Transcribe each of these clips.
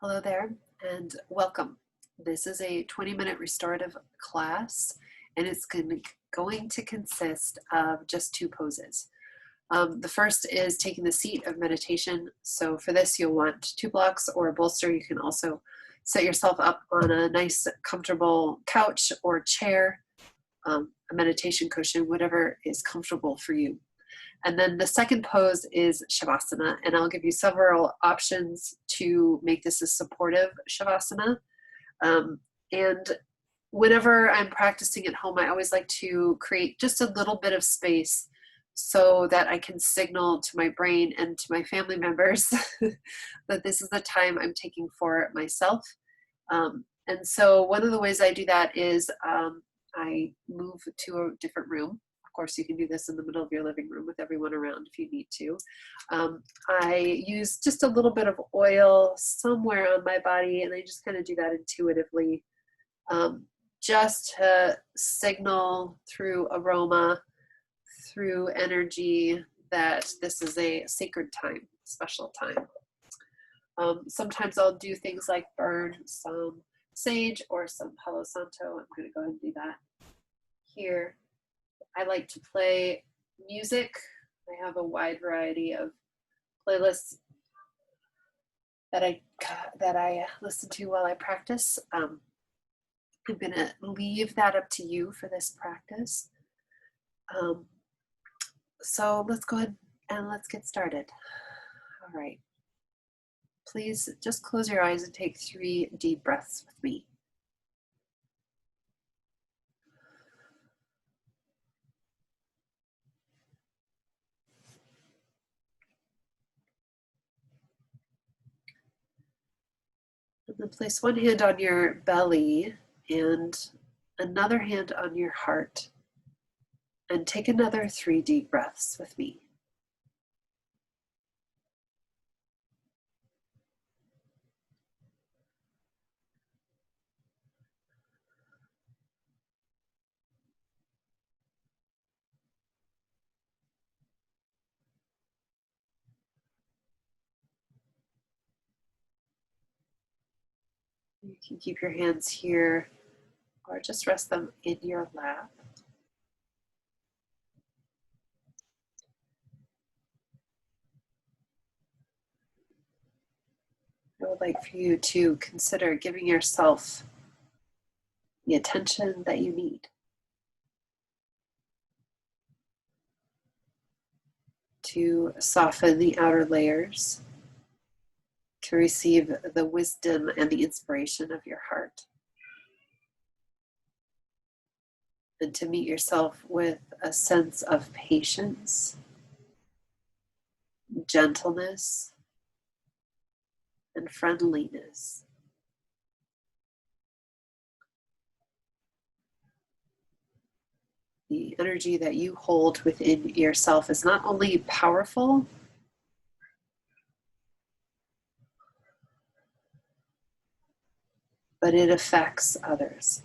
Hello there and welcome. This is a 20-minute restorative class and it's going to consist of just two poses. The first is taking the seat of meditation. So for this you'll want 2 blocks or a bolster. You can also set yourself up on a nice comfortable couch or chair, a meditation cushion, whatever is comfortable for you. And then the second pose is Shavasana, and I'll give you several options to make this a supportive Shavasana. And whenever I'm practicing at home, I always like to create just a little bit of space so that I can signal to my brain and to my family members that this is the time I'm taking for myself. And so one of the ways I do that is I move to a different room. Of course, you can do this in the middle of your living room with everyone around if you need to. I use just a little bit of oil somewhere on my body, and I just kind of do that intuitively, just to signal through aroma, through energy, that this is a sacred time, special time. Sometimes I'll do things like burn some sage or some Palo Santo. I'm going to go ahead and do that here. I like to play music. I have a wide variety of playlists that I listen to while I practice. I'm going to leave that up to you for this practice. So let's go ahead and let's get started. All right. Please just close your eyes and take 3 deep breaths with me. And then place one hand on your belly and another hand on your heart. And take another 3 deep breaths with me. You can keep your hands here or just rest them in your lap. I would like for you to consider giving yourself the attention that you need to soften the outer layers, to receive the wisdom and the inspiration of your heart, and to meet yourself with a sense of patience, gentleness, and friendliness. The energy that you hold within yourself is not only powerful, but it affects others.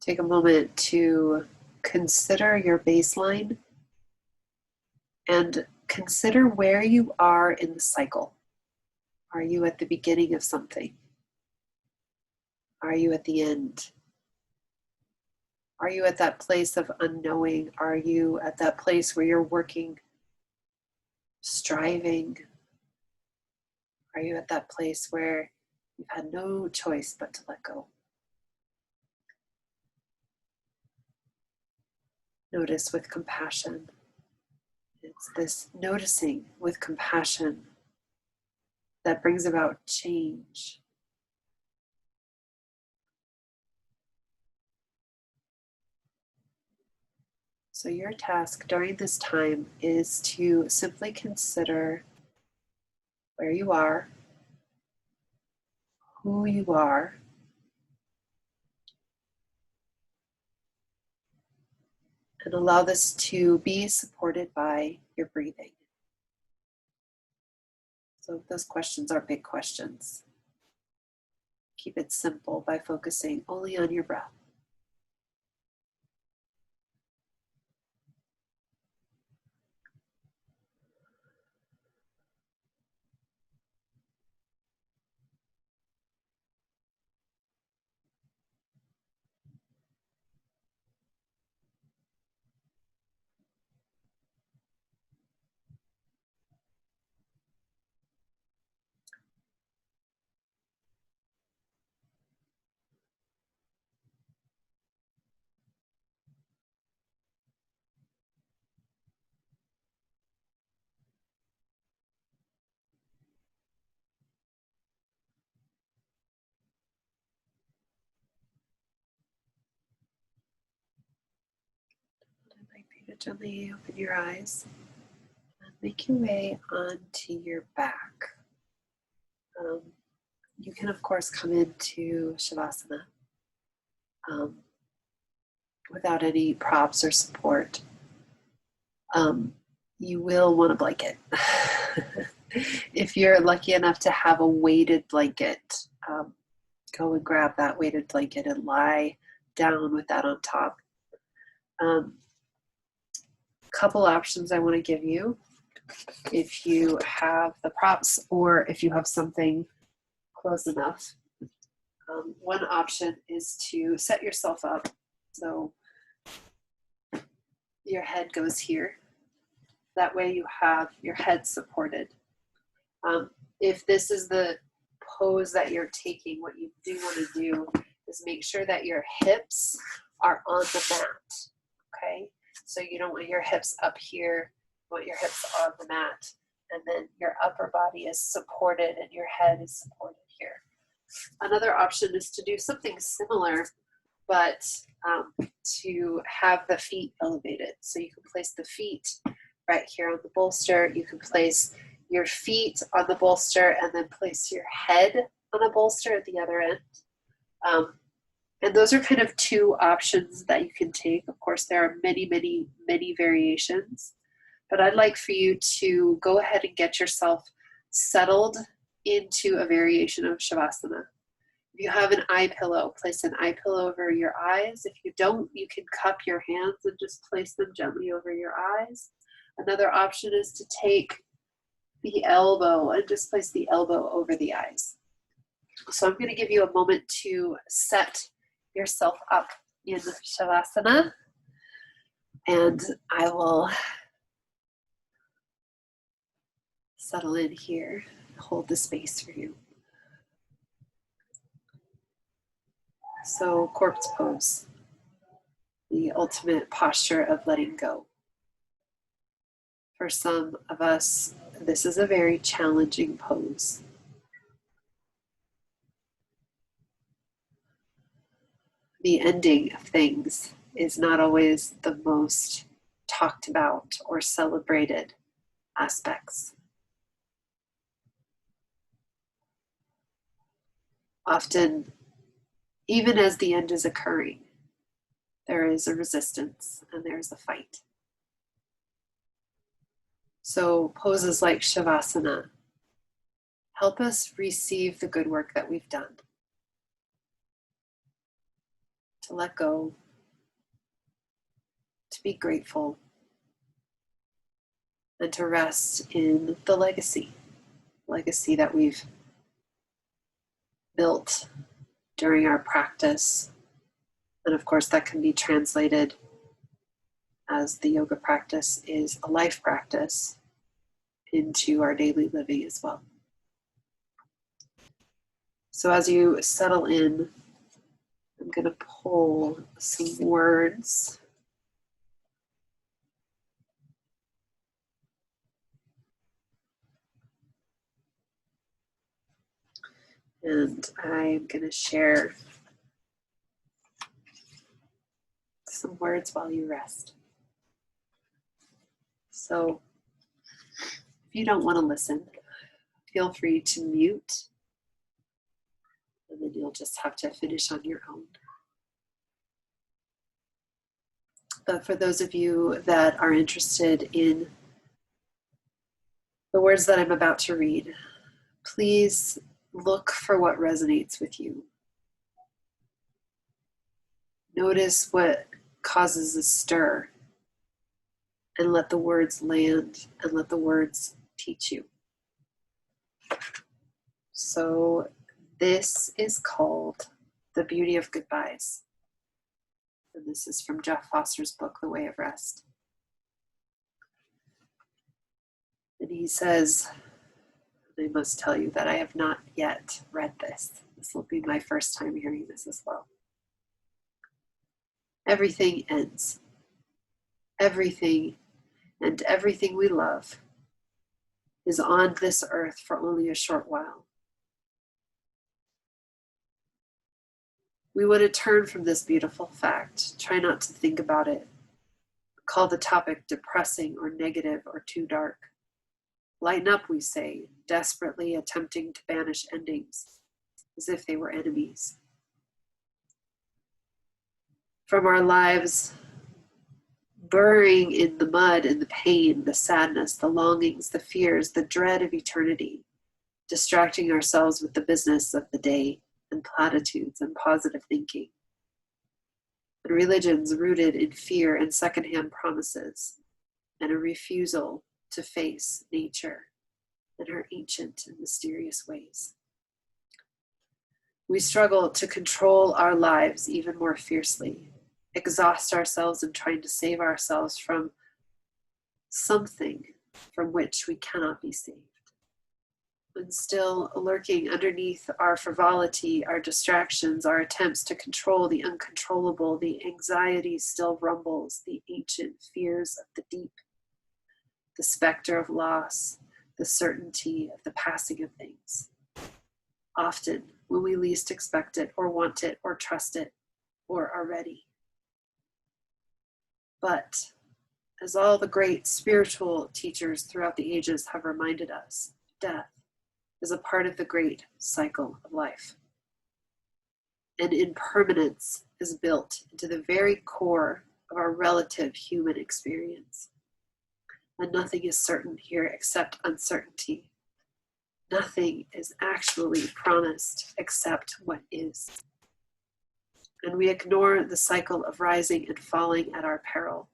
Take a moment to consider your baseline and consider where you are in the cycle. Are you at the beginning of something? Are you at the end? Are you at that place of unknowing? Are you at that place where you're working, striving? Are you at that place where you've had no choice but to let go? Notice with compassion. It's this noticing with compassion that brings about change. So your task during this time is to simply consider where you are, who you are, and allow this to be supported by your breathing. So those questions are big questions. Keep it simple by focusing only on your breath. Gently open your eyes and make your way onto your back. You can, of course, come into Shavasana without any props or support. You will want a blanket. If you're lucky enough to have a weighted blanket, go and grab that weighted blanket and lie down with that on top. Couple options I want to give you if you have the props or if you have something close enough. One option is to set yourself up so your head goes here. That way you have your head supported. If this is the pose that you're taking, what you do want to do is make sure that your hips are on the mat, okay? So you don't want your hips up here, you want your hips on the mat, and then your upper body is supported and your head is supported here. Another option is to do something similar, but to have the feet elevated. So you can place the feet right here on the bolster. You can place your feet on the bolster and then place your head on a bolster at the other end. And those are kind of two options that you can take. Of course, there are many, many, many variations, but I'd like for you to go ahead and get yourself settled into a variation of Shavasana. If you have an eye pillow, place an eye pillow over your eyes. If you don't, you can cup your hands and just place them gently over your eyes. Another option is to take the elbow and just place the elbow over the eyes. So I'm going to give you a moment to set yourself up in Shavasana, and I will settle in here, hold the space for you. So corpse pose, the ultimate posture of letting go. For some of us, this is a very challenging pose. The ending of things is not always the most talked about or celebrated aspects. Often, even as the end is occurring, there is a resistance and there's a fight. So poses like Shavasana help us receive the good work that we've done. To let go, to be grateful, and to rest in the legacy that we've built during our practice. And of course, that can be translated as the yoga practice is a life practice into our daily living as well. So as you settle in, I'm going to pull some words. And I'm going to share some words while you rest. So if you don't want to listen, feel free to mute, and then you'll just have to finish on your own. But for those of you that are interested in the words that I'm about to read, please look for what resonates with you. Notice what causes a stir, and let the words land and let the words teach you. So this is called The Beauty of Goodbyes. And this is from Jeff Foster's book, The Way of Rest. And he says, I must tell you that I have not yet read this. This will be my first time hearing this as well. Everything ends. Everything and everything we love is on this earth for only a short while. We want to turn from this beautiful fact. Try not to think about it. Call the topic depressing or negative or too dark. Lighten up, we say, desperately attempting to banish endings as if they were enemies. From our lives, burrowing in the mud and the pain, the sadness, the longings, the fears, the dread of eternity, distracting ourselves with the business of the day and platitudes and positive thinking. And religions rooted in fear and secondhand promises and a refusal to face nature and her ancient and mysterious ways. We struggle to control our lives even more fiercely, exhaust ourselves in trying to save ourselves from something from which we cannot be saved. And still lurking underneath our frivolity, our distractions, our attempts to control the uncontrollable, the anxiety still rumbles, the ancient fears of the deep, the specter of loss, the certainty of the passing of things. Often, when we least expect it, or want it, or trust it, or are ready. But, as all the great spiritual teachers throughout the ages have reminded us, death is a part of the great cycle of life. And impermanence is built into the very core of our relative human experience. And nothing is certain here except uncertainty. Nothing is actually promised except what is. And we ignore the cycle of rising and falling at our peril.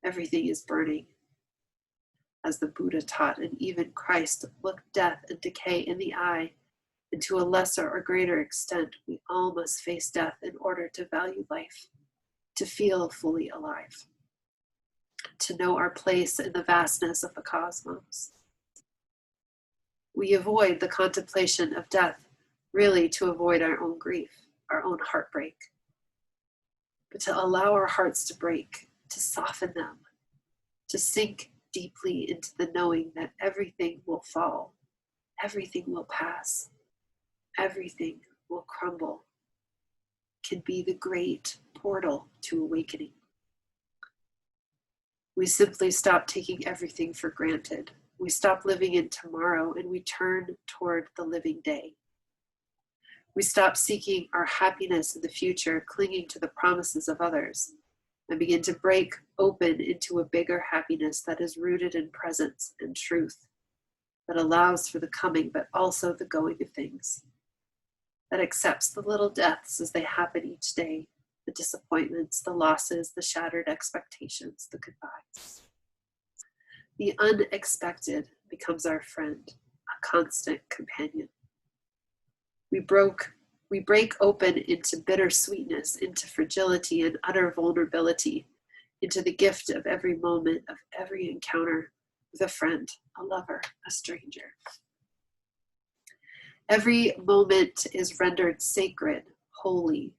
Everything is burning. As the Buddha taught, and even Christ looked death and decay in the eye, and to a lesser or greater extent, we all must face death in order to value life, to feel fully alive, to know our place in the vastness of the cosmos. We avoid the contemplation of death really to avoid our own grief, our own heartbreak, but to allow our hearts to break, to soften them, to sink deeply into the knowing that everything will fall, everything will pass, everything will crumble, can be the great portal to awakening. We simply stop taking everything for granted. We stop living in tomorrow and we turn toward the living day. We stop seeking our happiness in the future, clinging to the promises of others, and begin to break open into a bigger happiness that is rooted in presence and truth, that allows for the coming but also the going of things, that accepts the little deaths as they happen each day, the disappointments, the losses, the shattered expectations, the goodbyes. The unexpected becomes our friend, a constant companion. We break open into bittersweetness, into fragility and utter vulnerability, into the gift of every moment, of every encounter with a friend, a lover, a stranger. Every moment is rendered sacred, holy,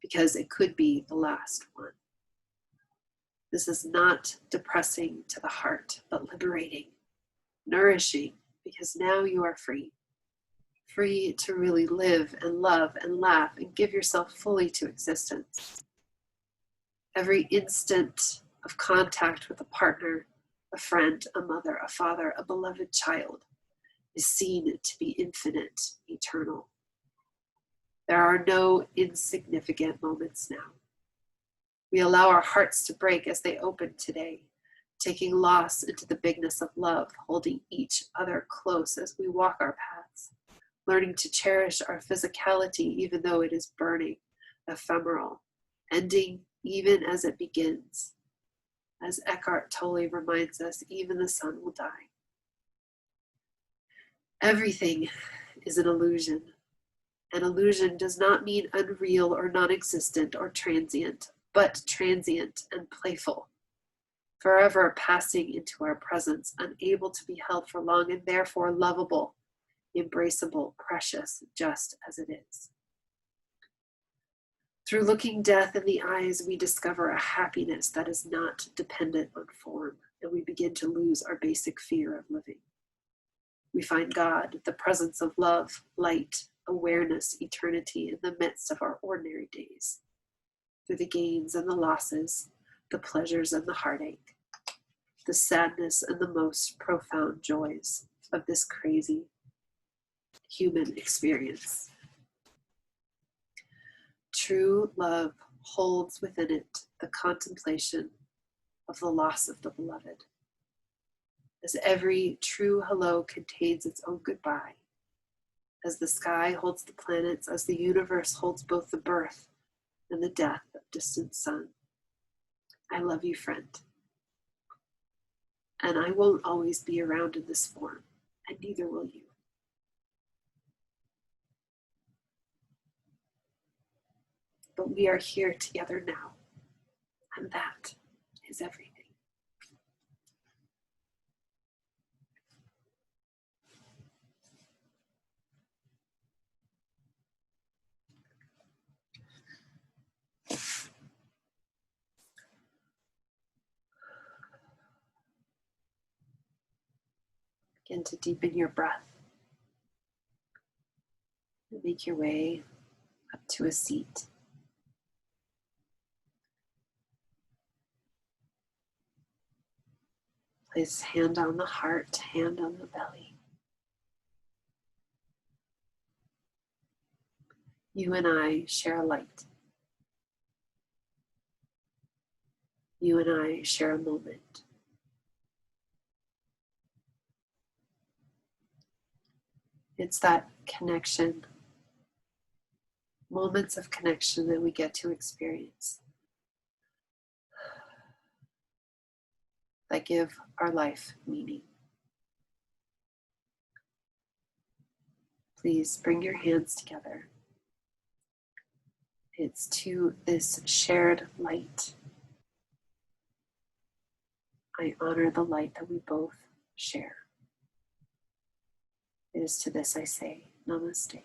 because it could be the last one. This is not depressing to the heart, but liberating, nourishing, because now you are free. Free to really live and love and laugh and give yourself fully to existence. Every instant of contact with a partner, a friend, a mother, a father, a beloved child is seen to be infinite, eternal. There are no insignificant moments now. We allow our hearts to break as they open today, taking loss into the bigness of love, holding each other close as we walk our paths, learning to cherish our physicality even though it is burning, ephemeral, ending even as it begins. As Eckhart Tolle reminds us, even the sun will die. Everything is an illusion. An illusion does not mean unreal or non-existent or transient, but transient and playful, forever passing into our presence, unable to be held for long and therefore lovable, embraceable, precious, just as it is. Through looking death in the eyes, we discover a happiness that is not dependent on form, and we begin to lose our basic fear of living. We find God, the presence of love, light, awareness, eternity in the midst of our ordinary days. Through the gains and the losses, the pleasures and the heartache, the sadness and the most profound joys of this crazy human experience. True love holds within it the contemplation of the loss of the beloved, as every true hello contains its own goodbye, as the sky holds the planets, as the universe holds both the birth and the death of distant sun. I love you, friend. And I won't always be around in this form, and neither will you. But we are here together now, and that is everything. Begin to deepen your breath and make your way up to a seat. Place hand on the heart, hand on the belly. You and I share a light. You and I share a moment. It's that connection, moments of connection that we get to experience that give our life meaning. Please bring your hands together. It's to this shared light. I honor the light that we both share. It is to this I say, Namaste.